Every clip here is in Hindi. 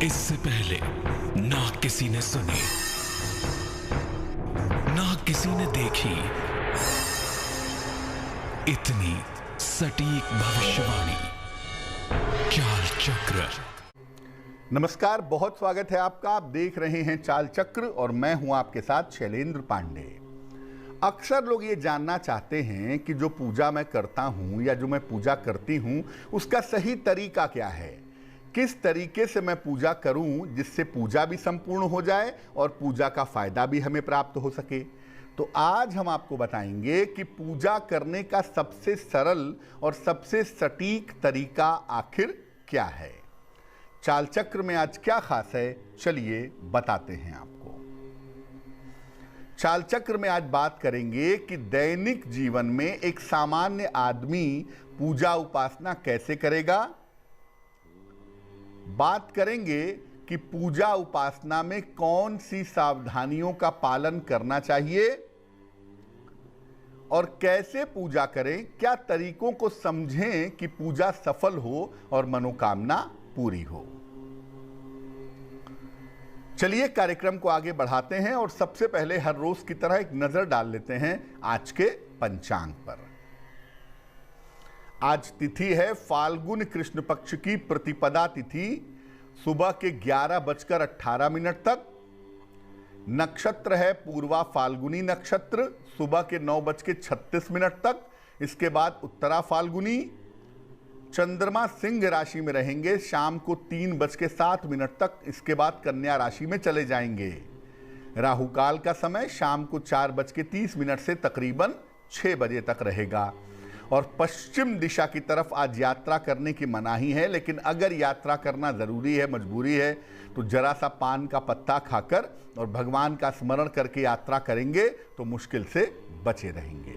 इससे पहले ना किसी ने सुनी, ना किसी ने देखी इतनी सटीक भविष्यवाणी। चाल चक्र। नमस्कार, बहुत स्वागत है आपका। आप देख रहे हैं चाल चक्र और मैं हूं आपके साथ शैलेंद्र पांडे। अक्सर लोग ये जानना चाहते हैं कि जो पूजा मैं करता हूं या जो मैं पूजा करती हूं उसका सही तरीका क्या है, किस तरीके से मैं पूजा करूं जिससे पूजा भी संपूर्ण हो जाए और पूजा का फायदा भी हमें प्राप्त हो सके। तो आज हम आपको बताएंगे कि पूजा करने का सबसे सरल और सबसे सटीक तरीका आखिर क्या है। चाल चक्र में आज क्या खास है, चलिए बताते हैं आपको। चाल चक्र में आज बात करेंगे कि दैनिक जीवन में एक सामान्य आदमी पूजा उपासना कैसे करेगा। बात करेंगे कि पूजा उपासना में कौन सी सावधानियों का पालन करना चाहिए और कैसे पूजा करें, क्या तरीकों को समझें कि पूजा सफल हो और मनोकामना पूरी हो। चलिए कार्यक्रम को आगे बढ़ाते हैं और सबसे पहले हर रोज की तरह एक नजर डाल लेते हैं आज के पंचांग पर। आज तिथि है फाल्गुन कृष्ण पक्ष की प्रतिपदा तिथि, सुबह के 11:18 तक। नक्षत्र है पूर्वा फाल्गुनी नक्षत्र, सुबह के 9:36 तक। इसके बाद उत्तरा फाल्गुनी। चंद्रमा सिंह राशि में रहेंगे शाम को 3:07 तक। इसके बाद कन्या राशि में चले जाएंगे। राहु काल का समय शाम को 4:30 से तकरीबन 6 बजे तक रहेगा और पश्चिम दिशा की तरफ आज यात्रा करने की मनाही है, लेकिन अगर यात्रा करना जरूरी है, मजबूरी है, तो जरा सा पान का पत्ता खाकर और भगवान का स्मरण करके यात्रा करेंगे तो मुश्किल से बचे रहेंगे।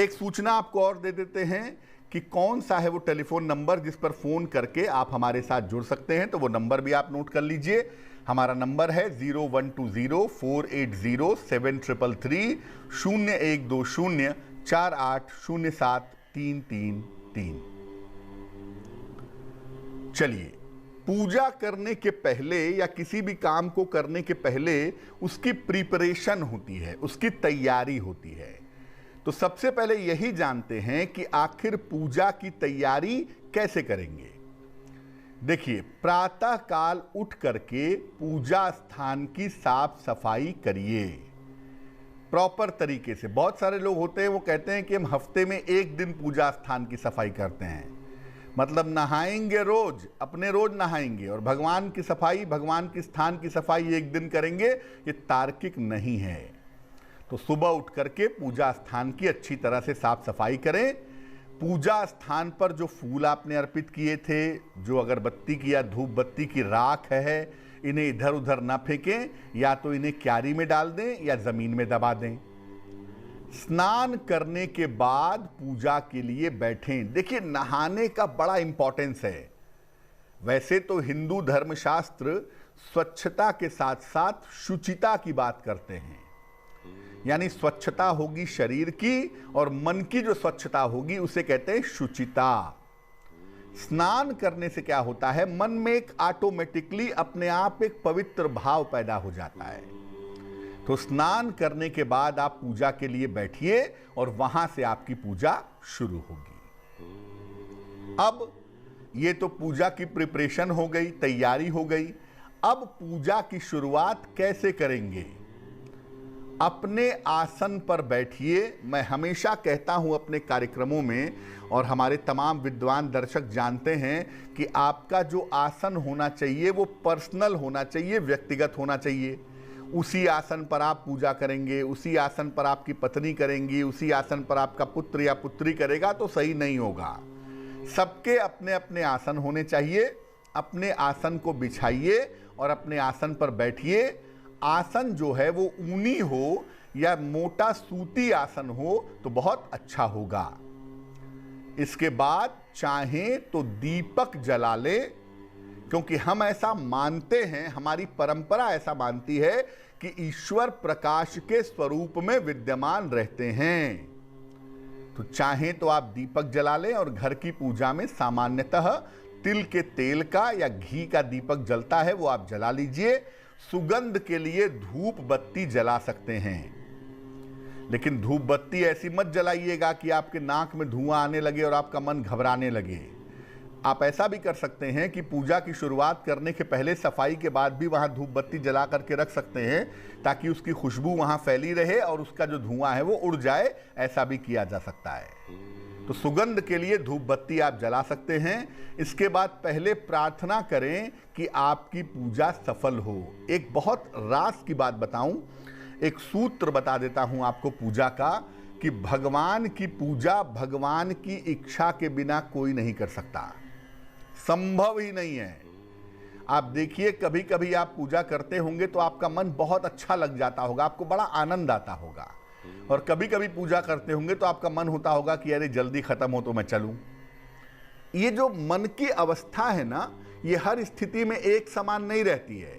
एक सूचना आपको और दे देते हैं कि कौन सा है वो टेलीफोन नंबर जिस पर फोन करके आप हमारे साथ जुड़ सकते हैं। तो वो नंबर भी आप नोट कर लीजिए। हमारा नंबर है 0120480733 0120480733। चलिए, पूजा करने के पहले या किसी भी काम को करने के पहले उसकी प्रिपरेशन होती है, उसकी तैयारी होती है। तो सबसे पहले यही जानते हैं कि आखिर पूजा की तैयारी कैसे करेंगे। देखिए, प्रातः काल उठ करके पूजा स्थान की साफ सफाई करिए प्रॉपर तरीके से। बहुत सारे लोग होते हैं वो कहते हैं कि हम हफ्ते में एक दिन पूजा स्थान की सफाई करते हैं, मतलब नहाएंगे रोज, अपने रोज नहाएंगे और भगवान की सफाई, भगवान की स्थान की सफाई एक दिन करेंगे। ये तार्किक नहीं है। तो सुबह उठ करके पूजा स्थान की अच्छी तरह से साफ सफाई करें। पूजा स्थान पर जो फूल आपने अर्पित किए थे, जो अगरबत्ती की या धूप बत्ती की राख है, इन्हें इधर उधर ना फेंकें, या तो इन्हें क्यारी में डाल दें या जमीन में दबा दें। स्नान करने के बाद पूजा के लिए बैठें। देखिए, नहाने का बड़ा इंपॉर्टेंस है। वैसे तो हिंदू धर्मशास्त्र स्वच्छता के साथ साथ शुचिता की बात करते हैं, यानी स्वच्छता होगी शरीर की और मन की जो स्वच्छता होगी उसे कहते हैं शुचिता। स्नान करने से क्या होता है, मन में एक ऑटोमेटिकली अपने आप एक पवित्र भाव पैदा हो जाता है। तो स्नान करने के बाद आप पूजा के लिए बैठिए और वहां से आपकी पूजा शुरू होगी। अब ये तो पूजा की प्रिपरेशन हो गई, तैयारी हो गई। अब पूजा की शुरुआत कैसे करेंगे। अपने आसन पर बैठिए। मैं हमेशा कहता हूं अपने कार्यक्रमों में, और हमारे तमाम विद्वान दर्शक जानते हैं कि आपका जो आसन होना चाहिए वो पर्सनल होना चाहिए, व्यक्तिगत होना चाहिए। उसी आसन पर आप पूजा करेंगे, उसी आसन पर आपकी पत्नी करेंगी, उसी आसन पर आपका पुत्र या पुत्री करेगा तो सही नहीं होगा। सबके अपने अपने आसन होने चाहिए। अपने आसन को बिछाइए और अपने आसन पर बैठिए। आसन जो है वो ऊनी हो या मोटा सूती आसन हो तो बहुत अच्छा होगा। इसके बाद चाहें तो दीपक जला ले, क्योंकि हम ऐसा मानते हैं, हमारी परंपरा ऐसा मानती है कि ईश्वर प्रकाश के स्वरूप में विद्यमान रहते हैं। तो चाहें तो आप दीपक जला लें और घर की पूजा में सामान्यतः तिल के तेल का या घी का दीपक जलता है वो आप जला लीजिए। सुगंध के लिए धूप बत्ती जला सकते हैं, लेकिन धूप बत्ती ऐसी मत जलाइएगा कि आपके नाक में धुआं आने लगे और आपका मन घबराने लगे। आप ऐसा भी कर सकते हैं कि पूजा की शुरुआत करने के पहले सफाई के बाद भी वहां धूप बत्ती जला करके रख सकते हैं, ताकि उसकी खुशबू वहां फैली रहे और उसका जो धुआं है वो उड़ जाए। ऐसा भी किया जा सकता है। तो सुगंध के लिए धूप बत्ती आप जला सकते हैं। इसके बाद पहले प्रार्थना करें कि आपकी पूजा सफल हो। एक बहुत राज की बात बताऊं, एक सूत्र बता देता हूं आपको पूजा का, कि भगवान की पूजा भगवान की इच्छा के बिना कोई नहीं कर सकता, संभव ही नहीं है। आप देखिए, कभी कभी आप पूजा करते होंगे तो आपका मन बहुत अच्छा लग जाता होगा, आपको बड़ा आनंद आता होगा, और कभी कभी पूजा करते होंगे तो आपका मन होता होगा कि अरे जल्दी खत्म हो तो मैं चलूं। ये जो मन की अवस्था है ना, ये हर स्थिति में एक समान नहीं रहती है।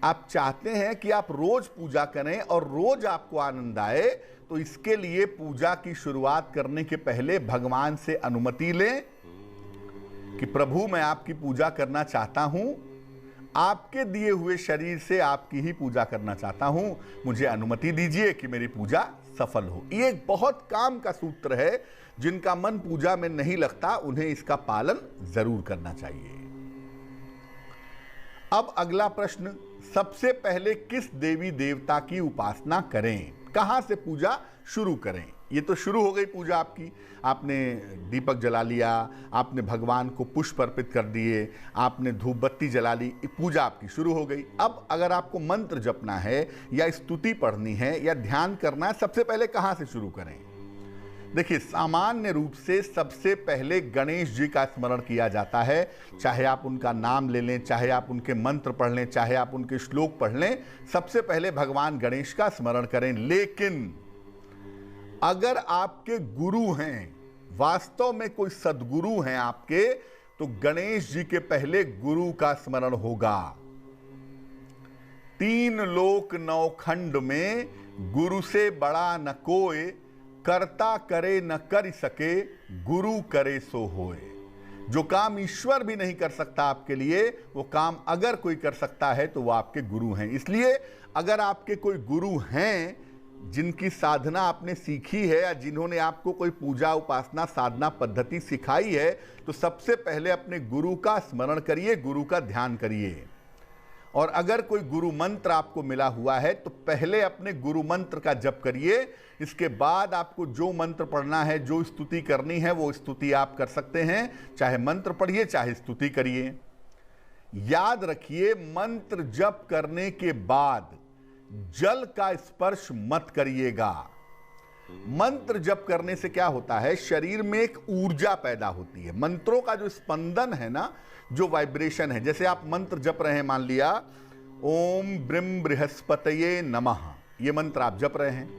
आप चाहते हैं कि आप रोज पूजा करें और रोज आपको आनंद आए, तो इसके लिए पूजा की शुरुआत करने के पहले भगवान से अनुमति लें कि प्रभु मैं आपकी पूजा करना चाहता हूं, आपके दिए हुए शरीर से आपकी ही पूजा करना चाहता हूं, मुझे अनुमति दीजिए कि मेरी पूजा सफल हो। ये एक बहुत काम का सूत्र है। जिनका मन पूजा में नहीं लगता उन्हें इसका पालन जरूर करना चाहिए। अब अगला प्रश्न, सबसे पहले किस देवी देवता की उपासना करें, कहां से पूजा शुरू करें? ये तो शुरू हो गई पूजा आपकी, आपने दीपक जला लिया, आपने भगवान को पुष्प अर्पित कर दिए, आपने धूप बत्ती जला ली, पूजा आपकी शुरू हो गई। अब अगर आपको मंत्र जपना है या स्तुति पढ़नी है या ध्यान करना है, सबसे पहले कहां से शुरू करें? देखिए, सामान्य रूप से सबसे पहले गणेश जी का स्मरण किया जाता है। चाहे आप उनका नाम ले लें, चाहे आप उनके मंत्र पढ़ लें, चाहे आप उनके श्लोक पढ़ लें, सबसे पहले भगवान गणेश का स्मरण करें। लेकिन अगर आपके गुरु हैं, वास्तव में कोई सद्गुरु हैं आपके, तो गणेश जी के पहले गुरु का स्मरण होगा। 3 लोक 9 खंड में गुरु से बड़ा न कोई, कर्ता करे न कर सके, गुरु करे सो होए। जो काम ईश्वर भी नहीं कर सकता आपके लिए, वो काम अगर कोई कर सकता है तो वो आपके गुरु हैं। इसलिए अगर आपके कोई गुरु हैं जिनकी साधना आपने सीखी है या जिन्होंने आपको कोई पूजा उपासना साधना पद्धति सिखाई है, तो सबसे पहले अपने गुरु का स्मरण करिए, गुरु का ध्यान करिए। और अगर कोई गुरु मंत्र आपको मिला हुआ है तो पहले अपने गुरु मंत्र का जप करिए। इसके बाद आपको जो मंत्र पढ़ना है, जो स्तुति करनी है, वो स्तुति आप कर सकते हैं। चाहे मंत्र पढ़िए, चाहे स्तुति करिए। याद रखिए, मंत्र जप करने के बाद जल का स्पर्श मत करिएगा। मंत्र जप करने से क्या होता है, शरीर में एक ऊर्जा पैदा होती है। मंत्रों का जो स्पंदन है ना, जो वाइब्रेशन है, जैसे आप मंत्र जप रहे हैं, मान लिया ओम ब्रह्म बृहस्पतये नमः, ये मंत्र आप जप रहे हैं,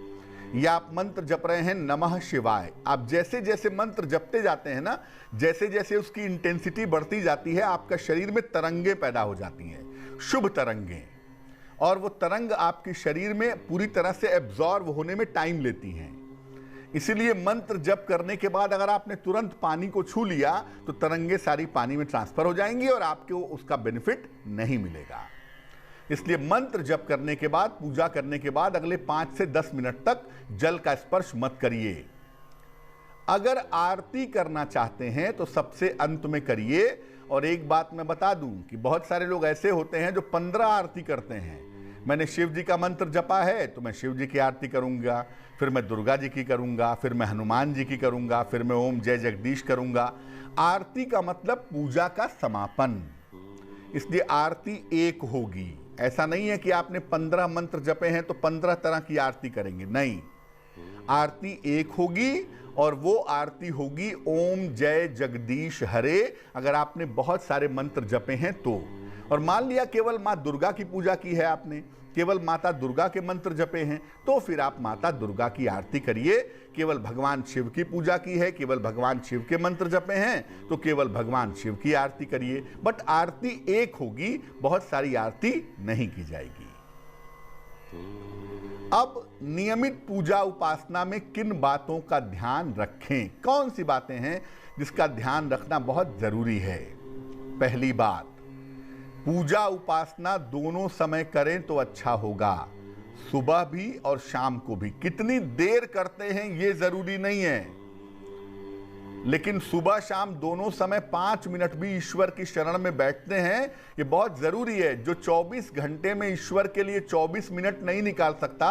या आप मंत्र जप रहे हैं नमः शिवाय। आप जैसे जैसे मंत्र जपते जाते हैं ना, जैसे जैसे उसकी इंटेंसिटी बढ़ती जाती है, आपका शरीर में तरंगे पैदा हो जाती हैं, शुभ तरंगे, और वो तरंग आपके शरीर में पूरी तरह से एब्जॉर्ब होने में टाइम लेती हैं। इसीलिए मंत्र जप करने के बाद अगर आपने तुरंत पानी को छू लिया तो तरंगे सारी पानी में ट्रांसफर हो जाएंगी और आपको उसका बेनिफिट नहीं मिलेगा। इसलिए मंत्र जप करने के बाद, पूजा करने के बाद अगले 5 से 10 मिनट तक जल का स्पर्श मत करिए। अगर आरती करना चाहते हैं तो सबसे अंत में करिए। और एक बात मैं बता दूं कि बहुत सारे लोग ऐसे होते हैं जो 15 आरती करते हैं। मैंने शिव जी का मंत्र जपा है तो मैं शिव जी की आरती करूंगा, फिर मैं दुर्गा जी की करूंगा, फिर मैं हनुमान जी की करूंगा, फिर मैं ओम जय जगदीश करूंगा। आरती का मतलब पूजा का समापन, इसलिए आरती एक होगी। ऐसा नहीं है कि आपने 15 मंत्र जपे हैं तो 15 तरह की आरती करेंगे, नहीं। आरती एक होगी और वो आरती होगी ओम जय जगदीश हरे, अगर आपने बहुत सारे मंत्र जपे हैं तो। और मान लिया केवल माँ दुर्गा की पूजा की है आपने, केवल माता दुर्गा के मंत्र जपे हैं, तो फिर आप माता दुर्गा की आरती करिए। केवल भगवान शिव की पूजा की है, केवल भगवान शिव के मंत्र जपे हैं, तो केवल भगवान शिव की आरती करिए। बट आरती एक होगी, बहुत सारी आरती नहीं की जाएगी। अब नियमित पूजा उपासना में किन बातों का ध्यान रखें, कौन सी बातें हैं जिसका ध्यान रखना बहुत जरूरी है? पहली बात, पूजा उपासना दोनों समय करें तो अच्छा होगा, सुबह भी और शाम को भी। कितनी देर करते हैं ये जरूरी नहीं है, लेकिन सुबह शाम दोनों समय 5 मिनट भी ईश्वर की शरण में बैठते हैं, ये बहुत जरूरी है। जो 24 घंटे में ईश्वर के लिए 24 मिनट नहीं निकाल सकता,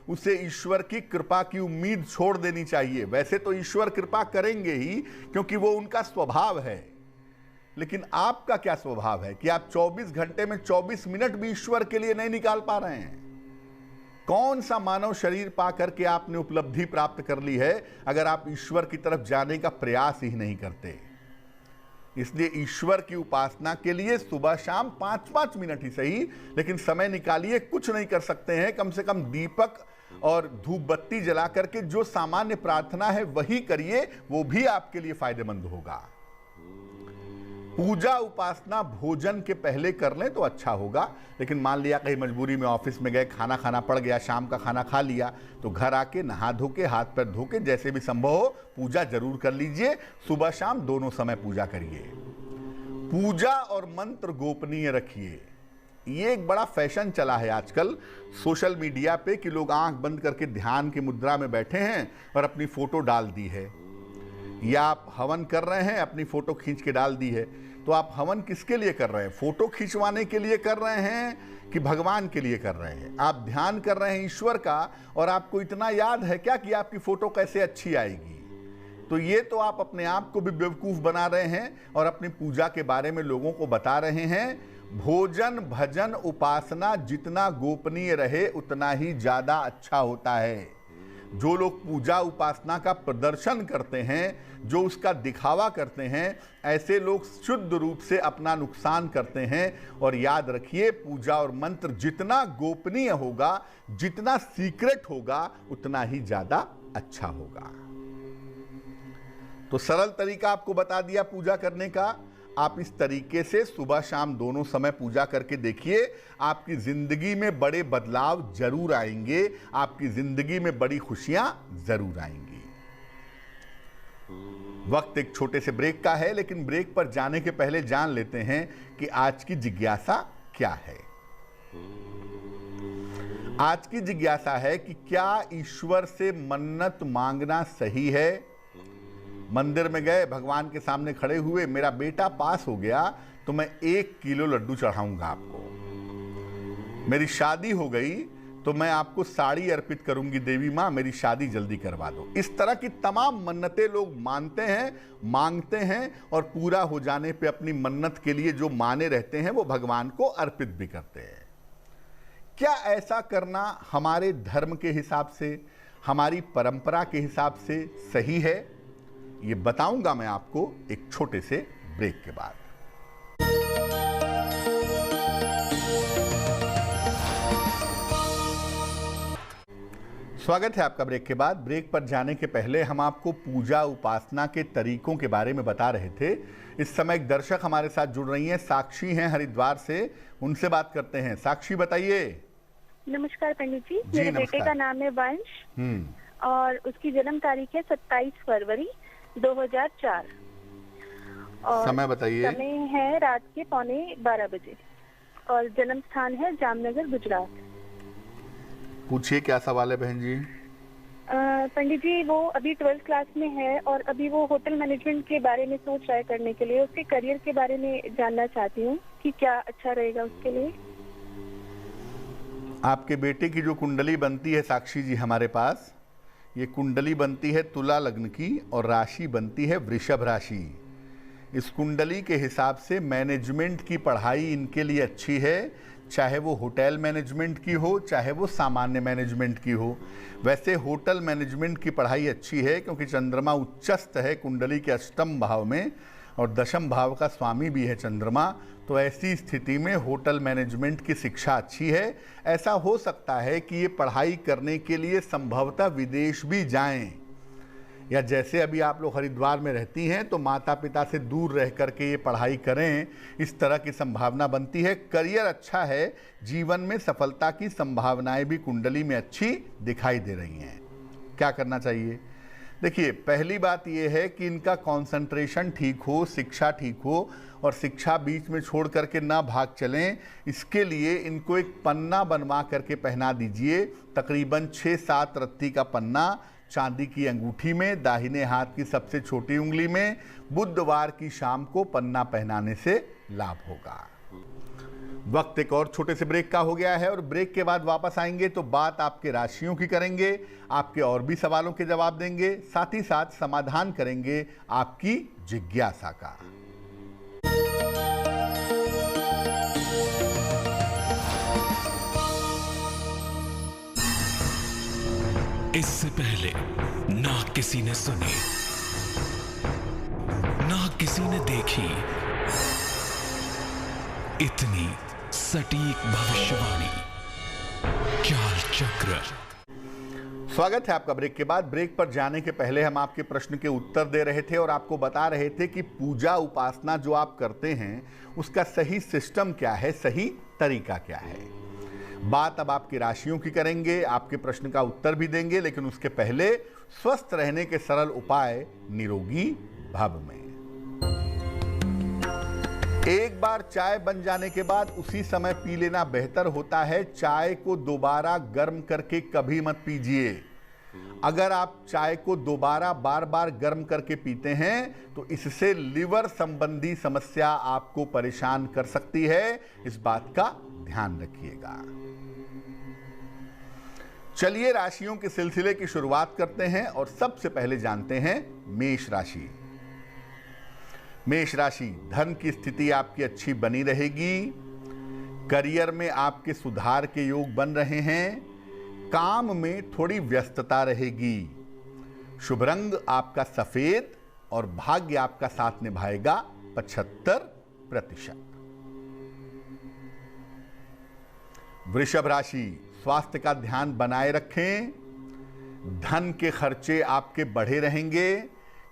उसे ईश्वर की कृपा की उम्मीद छोड़ देनी चाहिए। वैसे तो ईश्वर कृपा करेंगे ही, क्योंकि वो उनका स्वभाव है, लेकिन आपका क्या स्वभाव है कि आप 24 घंटे में 24 मिनट भी ईश्वर के लिए नहीं निकाल पा रहे हैं? कौन सा मानव शरीर पा करके आपने उपलब्धि प्राप्त कर ली है अगर आप ईश्वर की तरफ जाने का प्रयास ही नहीं करते? इसलिए ईश्वर की उपासना के लिए सुबह शाम 5-5 मिनट ही सही, लेकिन समय निकालिए। कुछ नहीं कर सकते हैं, कम से कम दीपक और धूप बत्ती जला करके जो सामान्य प्रार्थना है वही करिए, वो भी आपके लिए फायदेमंद होगा। पूजा उपासना भोजन के पहले कर लें तो अच्छा होगा, लेकिन मान लिया कहीं मजबूरी में ऑफिस में गए, खाना खाना पड़ गया, शाम का खाना खा लिया, तो घर आके नहा धो के, हाथ पैर धो के, जैसे भी संभव हो पूजा जरूर कर लीजिए। सुबह शाम दोनों समय पूजा करिए। पूजा और मंत्र गोपनीय रखिए। ये एक बड़ा फैशन चला है आजकल सोशल मीडिया पे कि लोग आंख बंद करके ध्यान की मुद्रा में बैठे हैं और अपनी फोटो डाल दी है, या आप हवन कर रहे हैं, अपनी फोटो खींच के डाल दी है। तो आप हवन किसके लिए कर रहे हैं? फोटो खिंचवाने के लिए कर रहे हैं कि भगवान के लिए कर रहे हैं? आप ध्यान कर रहे हैं ईश्वर का, और आपको इतना याद है क्या कि आपकी फोटो कैसे अच्छी आएगी? तो ये तो आप अपने आप को भी बेवकूफ बना रहे हैं और अपनी पूजा के बारे में लोगों को बता रहे हैं। भोजन भजन उपासना जितना गोपनीय रहे उतना ही ज्यादा अच्छा होता है। जो लोग पूजा उपासना का प्रदर्शन करते हैं, जो उसका दिखावा करते हैं, ऐसे लोग शुद्ध रूप से अपना नुकसान करते हैं। और याद रखिए, पूजा और मंत्र जितना गोपनीय होगा, जितना सीक्रेट होगा, उतना ही ज्यादा अच्छा होगा। तो सरल तरीका आपको बता दिया पूजा करने का। आप इस तरीके से सुबह शाम दोनों समय पूजा करके देखिए, आपकी जिंदगी में बड़े बदलाव जरूर आएंगे, आपकी जिंदगी में बड़ी खुशियां जरूर आएंगी। वक्त एक छोटे से ब्रेक का है, लेकिन ब्रेक पर जाने के पहले जान लेते हैं कि आज की जिज्ञासा क्या है। आज की जिज्ञासा है कि क्या ईश्वर से मन्नत मांगना सही है? मंदिर में गए, भगवान के सामने खड़े हुए, मेरा बेटा पास हो गया तो मैं 1 किलो लड्डू चढ़ाऊंगा आपको। मेरी शादी हो गई तो मैं आपको साड़ी अर्पित करूंगी, देवी मां मेरी शादी जल्दी करवा दो। इस तरह की तमाम मन्नतें लोग मानते हैं, मांगते हैं, और पूरा हो जाने पे अपनी मन्नत के लिए जो माने रहते हैं वो भगवान को अर्पित भी करते हैं। क्या ऐसा करना हमारे धर्म के हिसाब से, हमारी परंपरा के हिसाब से सही है? ये बताऊंगा मैं आपको एक छोटे से ब्रेक के बाद। स्वागत है आपका ब्रेक के बाद। ब्रेक पर जाने के पहले हम आपको पूजा उपासना के तरीकों के बारे में बता रहे थे। इस समय एक दर्शक हमारे साथ जुड़ रही हैं, साक्षी हैं हरिद्वार से, उनसे बात करते हैं। साक्षी बताइए। नमस्कार पंडित जी, मेरे बेटे का नाम है वंश और उसकी जन्म तारीख है 27 फरवरी 2004 और समय बताइए। समय है रात के 11:15 बजे और जन्म स्थान है जामनगर, गुजरात। पूछिए क्या सवाल है बहन जी। पंडित जी, वो अभी 12th क्लास में है और अभी वो होटल मैनेजमेंट के बारे में सोच रहा है करने के लिए। उसके करियर के बारे में जानना चाहती हूँ कि क्या अच्छा रहेगा उसके लिए। आपके बेटे की जो कुंडली बनती है साक्षी जी हमारे पास, ये कुंडली बनती है तुला लग्न की और राशि बनती है वृषभ राशि। इस कुंडली के हिसाब से मैनेजमेंट की पढ़ाई इनके लिए अच्छी है, चाहे वो होटल मैनेजमेंट की हो, चाहे वो सामान्य मैनेजमेंट की हो। वैसे होटल मैनेजमेंट की पढ़ाई अच्छी है क्योंकि चंद्रमा उच्चस्थ है कुंडली के 8वें भाव में और 10वें भाव का स्वामी भी है चंद्रमा। तो ऐसी स्थिति में होटल मैनेजमेंट की शिक्षा अच्छी है। ऐसा हो सकता है कि ये पढ़ाई करने के लिए संभवतः विदेश भी जाएं, या जैसे अभी आप लोग हरिद्वार में रहती हैं तो माता पिता से दूर रह करके ये पढ़ाई करें, इस तरह की संभावना बनती है। करियर अच्छा है, जीवन में सफलता की संभावनाएं भी कुंडली में अच्छी दिखाई दे रही हैं। क्या करना चाहिए? देखिए, पहली बात यह है कि इनका कंसंट्रेशन ठीक हो, शिक्षा ठीक हो, और शिक्षा बीच में छोड़ करके ना भाग चलें। इसके लिए इनको एक पन्ना बनवा करके पहना दीजिए, तकरीबन 6-7 रत्ती का पन्ना, चांदी की अंगूठी में, दाहिने हाथ की सबसे छोटी उंगली में। बुधवार की शाम को पन्ना पहनाने से लाभ होगा। वक्त एक और छोटे से ब्रेक का हो गया है, और ब्रेक के बाद वापस आएंगे तो बात आपके राशियों की करेंगे, आपके और भी सवालों के जवाब देंगे, साथ ही साथ समाधान करेंगे आपकी जिज्ञासा का। इससे पहले ना किसी ने सुनी, ना किसी ने देखी इतनी सटीक भविष्यवाणी। चाल चक्र। स्वागत है आपका ब्रेक के बाद। ब्रेक पर जाने के पहले हम आपके प्रश्न के उत्तर दे रहे थे और आपको बता रहे थे कि पूजा उपासना जो आप करते हैं उसका सही सिस्टम क्या है, सही तरीका क्या है। बात अब आपकी राशियों की करेंगे, आपके प्रश्न का उत्तर भी देंगे, लेकिन उसके पहले स्वस्थ रहने के सरल उपाय निरोगी भव में। एक बार चाय बन जाने के बाद उसी समय पी लेना बेहतर होता है। चाय को दोबारा गर्म करके कभी मत पीजिए। अगर आप चाय को दोबारा बार बार गर्म करके पीते हैं तो इससे लिवर संबंधी समस्या आपको परेशान कर सकती है। इस बात का ध्यान रखिएगा। चलिए राशियों के सिलसिले की शुरुआत करते हैं और सबसे पहले जानते हैं मेष राशि। मेष राशि, धन की स्थिति आपकी अच्छी बनी रहेगी। करियर में आपके सुधार के योग बन रहे हैं। काम में थोड़ी व्यस्तता रहेगी। शुभ रंग आपका सफेद और भाग्य आपका साथ निभाएगा 75%। वृषभ राशि, स्वास्थ्य का ध्यान बनाए रखें। धन के खर्चे आपके बढ़े रहेंगे।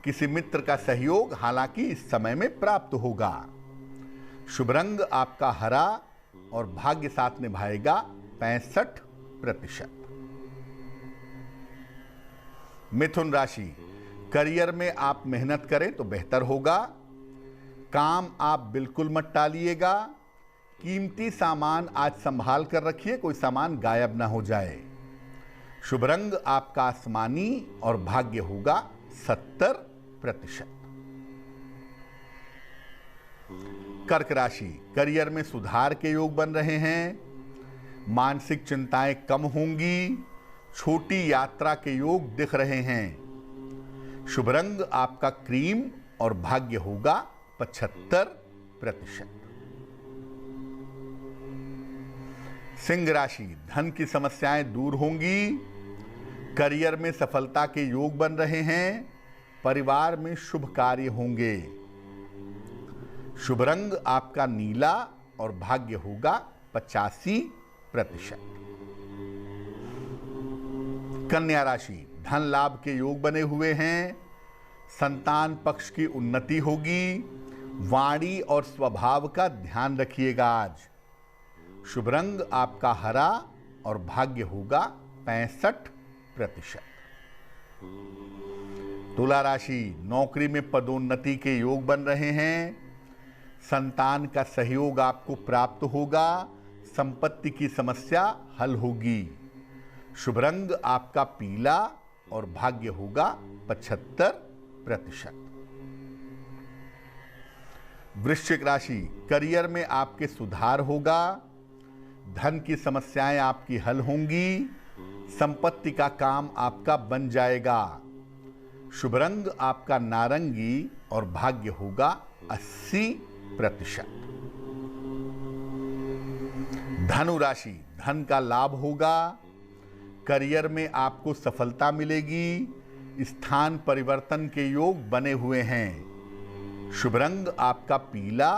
किसी मित्र का सहयोग हालांकि इस समय में प्राप्त होगा। शुभ रंग आपका हरा और भाग्य साथ निभाएगा 65%। मिथुन राशि, करियर में आप मेहनत करें तो बेहतर होगा। काम आप बिल्कुल मत टालिएगा। कीमती सामान आज संभाल कर रखिए, कोई सामान गायब ना हो जाए। शुभ रंग आपका आसमानी और भाग्य होगा 70%। कर्क राशि, करियर में सुधार के योग बन रहे हैं। मानसिक चिंताएं कम होंगी। छोटी यात्रा के योग दिख रहे हैं। शुभ रंग आपका क्रीम और भाग्य होगा 75%। सिंह राशि, धन की समस्याएं दूर होंगी। करियर में सफलता के योग बन रहे हैं। परिवार में शुभ कार्य होंगे। शुभ रंग आपका नीला और भाग्य होगा 85%। कन्या राशि, धन लाभ के योग बने हुए हैं। संतान पक्ष की उन्नति होगी। वाणी और स्वभाव का ध्यान रखिएगा आज। शुभ रंग आपका हरा और भाग्य होगा 65%। तुला राशि, नौकरी में पदोन्नति के योग बन रहे हैं। संतान का सहयोग आपको प्राप्त होगा। संपत्ति की समस्या हल होगी। शुभ रंग आपका पीला और भाग्य होगा 75%। वृश्चिक राशि, करियर में आपके सुधार होगा। धन की समस्याएं आपकी हल होंगी। संपत्ति का काम आपका बन जाएगा। शुभ रंग आपका नारंगी और भाग्य होगा 80%। धनु राशि, धन का लाभ होगा। करियर में आपको सफलता मिलेगी। स्थान परिवर्तन के योग बने हुए हैं। शुभ रंग आपका पीला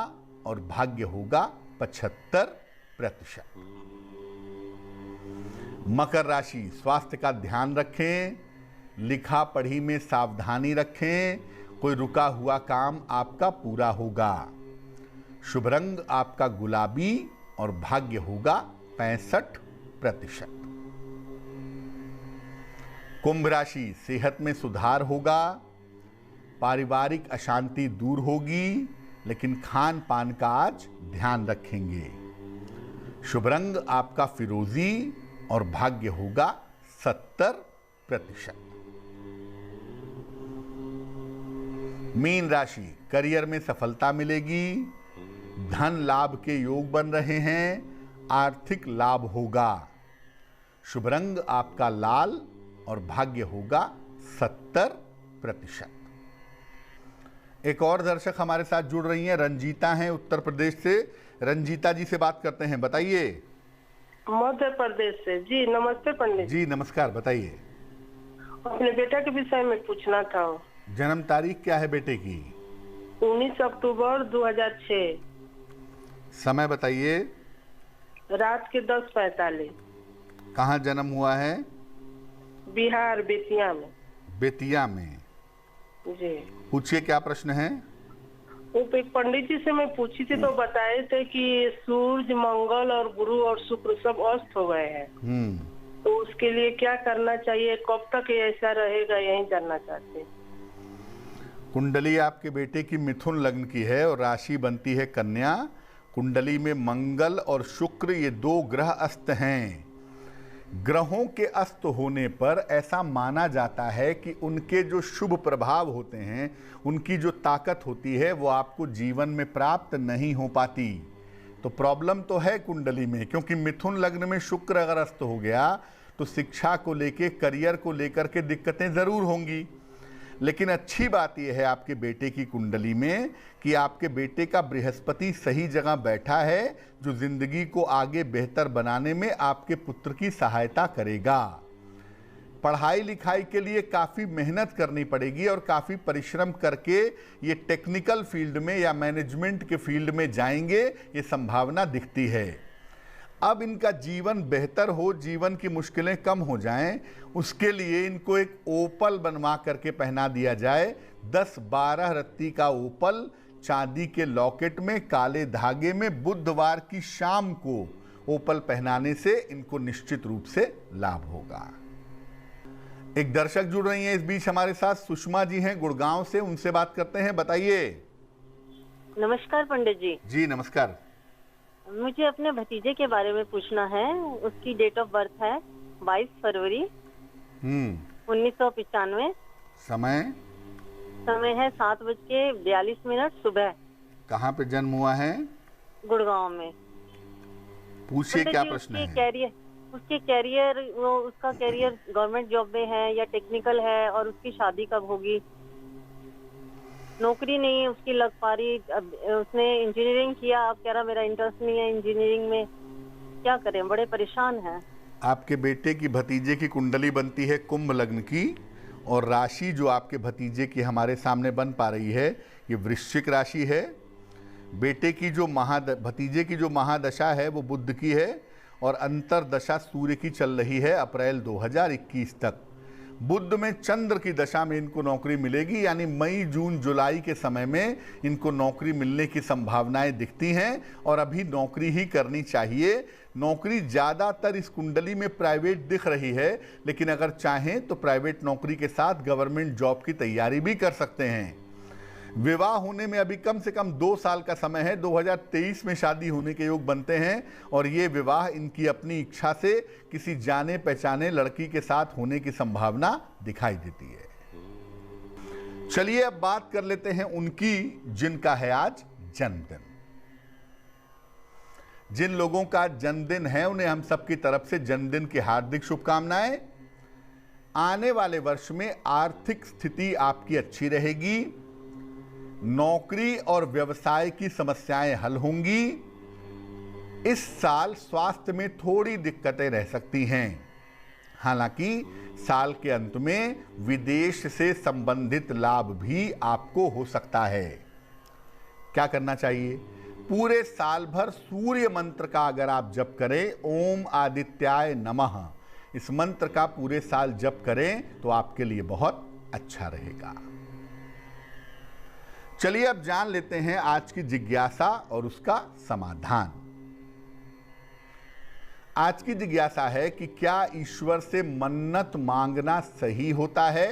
और भाग्य होगा 75%। मकर राशि, स्वास्थ्य का ध्यान रखें। लिखा पढ़ी में सावधानी रखें। कोई रुका हुआ काम आपका पूरा होगा। शुभ रंग आपका गुलाबी और भाग्य होगा 65%। कुंभ राशि, सेहत में सुधार होगा, पारिवारिक अशांति दूर होगी, लेकिन खान पान का आज ध्यान रखेंगे। शुभ रंग आपका फिरोजी और भाग्य होगा 70%। मीन राशि, करियर में सफलता मिलेगी, धन लाभ के योग बन रहे हैं, आर्थिक लाभ होगा। शुभ रंग आपका लाल और भाग्य होगा 70%। एक और दर्शक हमारे साथ जुड़ रही हैं, रंजीता हैं उत्तर प्रदेश से। रंजीता जी से बात करते हैं, बताइए। मध्य प्रदेश से जी। नमस्ते पंडित जी नमस्कार, बताइए। अपने बेटा के विषय में पूछना था। जन्म तारीख क्या है बेटे की? 19 अक्टूबर 2006। समय बताइए। रात के 10:45। कहाँ जन्म हुआ है? बिहार, बेतिया में। बेतिया में जी। पूछिए, क्या प्रश्न है? वो एक पंडित जी से मैं पूछी थी तो बताए थे कि सूर्य, मंगल और गुरु और शुक्र सब अस्त हो गए हैं। तो उसके लिए क्या करना चाहिए, कब तक ये ऐसा रहेगा, यही जानना चाहते हैं। कुंडली आपके बेटे की मिथुन लग्न की है और राशि बनती है कन्या। कुंडली में मंगल और शुक्र ये दो ग्रह अस्त हैं। ग्रहों के अस्त होने पर ऐसा माना जाता है कि उनके जो शुभ प्रभाव होते हैं, उनकी जो ताकत होती है, वो आपको जीवन में प्राप्त नहीं हो पाती। तो प्रॉब्लम तो है कुंडली में, क्योंकि मिथुन लग्न में शुक्र अगर अस्त हो गया तो शिक्षा को लेके, करियर को लेकर के दिक्कतें ज़रूर होंगी। लेकिन अच्छी बात यह है आपके बेटे की कुंडली में कि आपके बेटे का बृहस्पति सही जगह बैठा है, जो जिंदगी को आगे बेहतर बनाने में आपके पुत्र की सहायता करेगा। पढ़ाई लिखाई के लिए काफ़ी मेहनत करनी पड़ेगी और काफ़ी परिश्रम करके ये टेक्निकल फील्ड में या मैनेजमेंट के फील्ड में जाएंगे, ये संभावना दिखती है। अब इनका जीवन बेहतर हो, जीवन की मुश्किलें कम हो जाएं, उसके लिए इनको एक ओपल बनवा करके पहना दिया जाए। 10-12 रत्ती का ओपल चांदी के लॉकेट में काले धागे में बुधवार की शाम को ओपल पहनाने से इनको निश्चित रूप से लाभ होगा। एक दर्शक जुड़ रही हैं इस बीच हमारे साथ, सुषमा जी हैं गुड़गांव से, उनसे बात करते हैं, बताइए। नमस्कार पंडित जी। जी नमस्कार। मुझे अपने भतीजे के बारे में पूछना है। उसकी डेट ऑफ बर्थ है 22 फरवरी 1995। समय है 7:42 सुबह। कहाँ पे जन्म हुआ है? गुड़गांव में। पूछिए, क्या प्रश्न है? उसके कैरियर, वो उसका कैरियर गवर्नमेंट जॉब में है या टेक्निकल है, और उसकी शादी कब होगी? नौकरी नहीं उसकी लग पा रही। उसने इंजीनियरिंग किया, अब कह रहा मेरा इंटरेस्ट नहीं है इंजीनियरिंग में, क्या करें, बड़े परेशान हैं। आपके बेटे की भतीजे की कुंडली बनती है कुंभ लग्न की, और राशि जो आपके भतीजे की हमारे सामने बन पा रही है ये वृश्चिक राशि है। बेटे की जो भतीजे की जो महादशा है वो बुध की है, और अंतरदशा सूर्य की चल रही है अप्रैल 2021 तक। बुध में चंद्र की दशा में इनको नौकरी मिलेगी, यानी मई जून जुलाई के समय में इनको नौकरी मिलने की संभावनाएं दिखती हैं, और अभी नौकरी ही करनी चाहिए। नौकरी ज़्यादातर इस कुंडली में प्राइवेट दिख रही है, लेकिन अगर चाहें तो प्राइवेट नौकरी के साथ गवर्नमेंट जॉब की तैयारी भी कर सकते हैं। विवाह होने में अभी कम से कम 2 साल का समय है। 2023 में शादी होने के योग बनते हैं, और ये विवाह इनकी अपनी इच्छा से किसी जाने पहचाने लड़की के साथ होने की संभावना दिखाई देती है। चलिए अब बात कर लेते हैं उनकी जिनका है आज जन्मदिन। जिन लोगों का जन्मदिन है उन्हें हम सबकी तरफ से जन्मदिन की हार्दिक शुभकामनाएं। आने वाले वर्ष में आर्थिक स्थिति आपकी अच्छी रहेगी, नौकरी और व्यवसाय की समस्याएं हल होंगी। इस साल स्वास्थ्य में थोड़ी दिक्कतें रह सकती हैं। हालांकि साल के अंत में विदेश से संबंधित लाभ भी आपको हो सकता है। क्या करना चाहिए? पूरे साल भर सूर्य मंत्र का अगर आप जप करें, ओम आदित्याय नमः, इस मंत्र का पूरे साल जप करें तो आपके लिए बहुत अच्छा रहेगा। चलिए अब जान लेते हैं आज की जिज्ञासा और उसका समाधान। आज की जिज्ञासा है कि क्या ईश्वर से मन्नत मांगना सही होता है?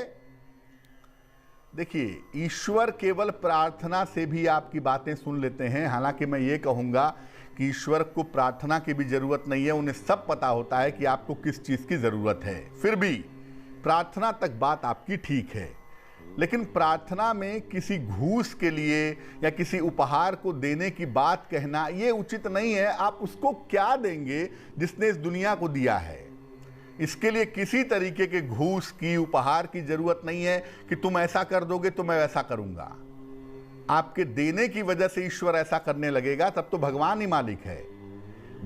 देखिए, ईश्वर केवल प्रार्थना से भी आपकी बातें सुन लेते हैं। हालांकि मैं ये कहूँगा कि ईश्वर को प्रार्थना की भी ज़रूरत नहीं है, उन्हें सब पता होता है कि आपको किस चीज़ की ज़रूरत है। फिर भी प्रार्थना तक बात आपकी ठीक है, लेकिन प्रार्थना में किसी घूस के लिए या किसी उपहार को देने की बात कहना ये उचित नहीं है। आप उसको क्या देंगे जिसने इस दुनिया को दिया है? इसके लिए किसी तरीके के घूस की, उपहार की जरूरत नहीं है कि तुम ऐसा कर दोगे तो मैं वैसा करूंगा। आपके देने की वजह से ईश्वर ऐसा करने लगेगा, तब तो भगवान ही मालिक है।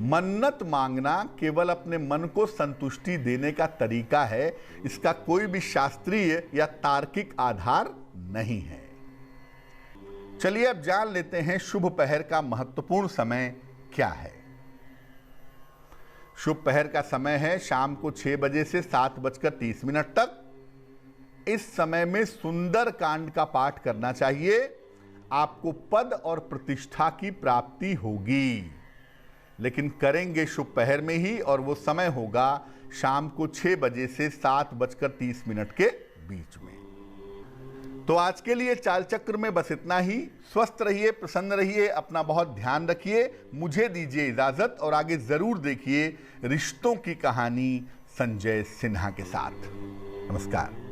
मन्नत मांगना केवल अपने मन को संतुष्टि देने का तरीका है, इसका कोई भी शास्त्रीय या तार्किक आधार नहीं है। चलिए अब जान लेते हैं शुभ पहर का महत्वपूर्ण समय क्या है। शुभ पहर का समय है शाम को 6 बजे से 7:30 तक। इस समय में सुंदर कांड का पाठ करना चाहिए। आपको पद और प्रतिष्ठा की प्राप्ति होगी, लेकिन करेंगे शुभ पहर में ही, और वो समय होगा शाम को 6 बजे से 7:30 के बीच में। तो आज के लिए चाल चक्र में बस इतना ही। स्वस्थ रहिए, प्रसन्न रहिए, अपना बहुत ध्यान रखिए। मुझे दीजिए इजाजत, और आगे जरूर देखिए रिश्तों की कहानी संजय सिन्हा के साथ। नमस्कार।